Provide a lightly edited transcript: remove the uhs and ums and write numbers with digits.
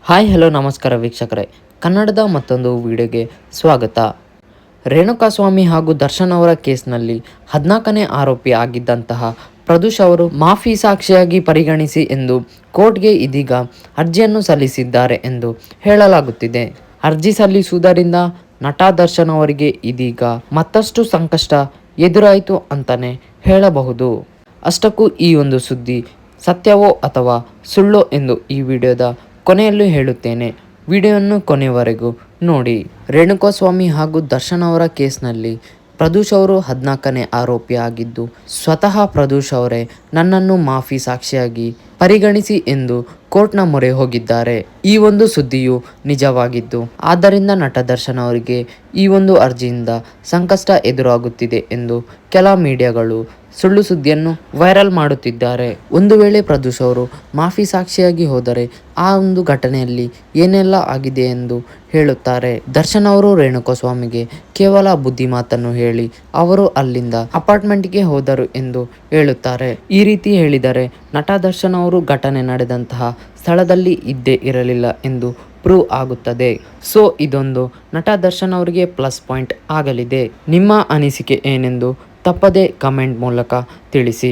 Hi hello ನಮಸ್ಕಾರ ವೀಕ್ಷಕರೇ, ಕನ್ನಡದ ಮತ್ತೊಂದು ವಿಡಿಯೋಗೆ ಸ್ವಾಗತ. ರೇಣುಕಾಸ್ವಾಮಿ ಹಾಗೂ ದರ್ಶನ್ ಅವರ ಕೇಸ್ನಲ್ಲಿ 14ನೇ ಆರೋಪಿ ಆಗಿದ್ದಂತಹ ಪ್ರದೂಷ್ ಅವರು ಮಾಫಿ ಸಾಕ್ಷಿಯಾಗಿ ಪರಿಗಣಿಸಿ ಎಂದು ಕೋರ್ಟ್ಗೆ ಇದೀಗ ಅರ್ಜಿಯನ್ನು ಸಲ್ಲಿಸಿದ್ದಾರೆ ಎಂದು ಹೇಳಲಾಗುತ್ತಿದೆ. ಅರ್ಜಿ ಸಲ್ಲಿಸುವುದರಿಂದ ನಟ ದರ್ಶನ್ ಅವರಿಗೆ ಇದೀಗ ಮತ್ತಷ್ಟು ಸಂಕಷ್ಟ ಎದುರಾಯಿತು ಅಂತಾನೆ ಹೇಳಬಹುದು. ಅಷ್ಟಕ್ಕೂ ಈ ಒಂದು ಸುದ್ದಿ ಸತ್ಯವೋ ಅಥವಾ ಸುಳ್ಳೋ ಎಂದು ಈ ವಿಡಿಯೋದ ಕೊನೆಯಲ್ಲೂ ಹೇಳುತ್ತೇನೆ. ವಿಡಿಯೋವನ್ನು ಕೊನೆಯವರೆಗೂ ನೋಡಿ. ರೇಣುಕಾಸ್ವಾಮಿ ಹಾಗೂ ದರ್ಶನ್ ಅವರ ಕೇಸ್ನಲ್ಲಿ ಪ್ರದೂಷ್ ಅವರು 14ನೇ ಆರೋಪಿ ಆಗಿದ್ದು, ಸ್ವತಃ ಪ್ರದೂಷ್ ಅವರೇ ನನ್ನನ್ನು ಮಾಫಿ ಸಾಕ್ಷಿಯಾಗಿ ಪರಿಗಣಿಸಿ ಎಂದು ಕೋರ್ಟ್ನ ಮೊರೆ ಹೋಗಿದ್ದಾರೆ. ಈ ಒಂದು ಸುದ್ದಿಯು ನಿಜವಾಗಿದ್ದು, ಆದ್ದರಿಂದ ನಟ ದರ್ಶನ್ ಅವರಿಗೆ ಈ ಒಂದು ಅರ್ಜಿಯಿಂದ ಸಂಕಷ್ಟ ಎದುರಾಗುತ್ತಿದೆ ಎಂದು ಕೆಲ ಮೀಡಿಯಾಗಳು ಸುಳ್ಳು ಸುದ್ದಿಯನ್ನು ವೈರಲ್ ಮಾಡುತ್ತಿದ್ದಾರೆ. ಒಂದು ವೇಳೆ ಪ್ರದೂಷ್ ಅವರು ಮಾಫಿ ಸಾಕ್ಷಿಯಾಗಿ ಹೋದರೆ ಆ ಒಂದು ಘಟನೆಯಲ್ಲಿ ಏನೆಲ್ಲ ಆಗಿದೆ ಎಂದು ಹೇಳುತ್ತಾರೆ. ದರ್ಶನ್ ಅವರು ರೇಣುಕಾಸ್ವಾಮಿಗೆ ಕೇವಲ ಬುದ್ಧಿ ಮಾತನ್ನು ಹೇಳಿ ಅವರು ಅಲ್ಲಿಂದ ಅಪಾರ್ಟ್ಮೆಂಟ್ಗೆ ಹೋದರು ಎಂದು ಹೇಳುತ್ತಾರೆ. ಈ ರೀತಿ ಹೇಳಿದರೆ ನಟ ದರ್ಶನ್ ಅವರು ಘಟನೆ ನಡೆದಂತಹ ಸ್ಥಳದಲ್ಲಿ ಇದ್ದೇ ಇರಲಿಲ್ಲ ಎಂದು ಪ್ರೂವ್ ಆಗುತ್ತದೆ. ಸೊ ಇದೊಂದು ನಟ ದರ್ಶನ್ ಅವರಿಗೆ ಪ್ಲಸ್ ಪಾಯಿಂಟ್ ಆಗಲಿದೆ. ನಿಮ್ಮ ಅನಿಸಿಕೆ ಏನೆಂದು ತಪ್ಪದೇ ಕಮೆಂಟ್ ಮೂಲಕ ತಿಳಿಸಿ.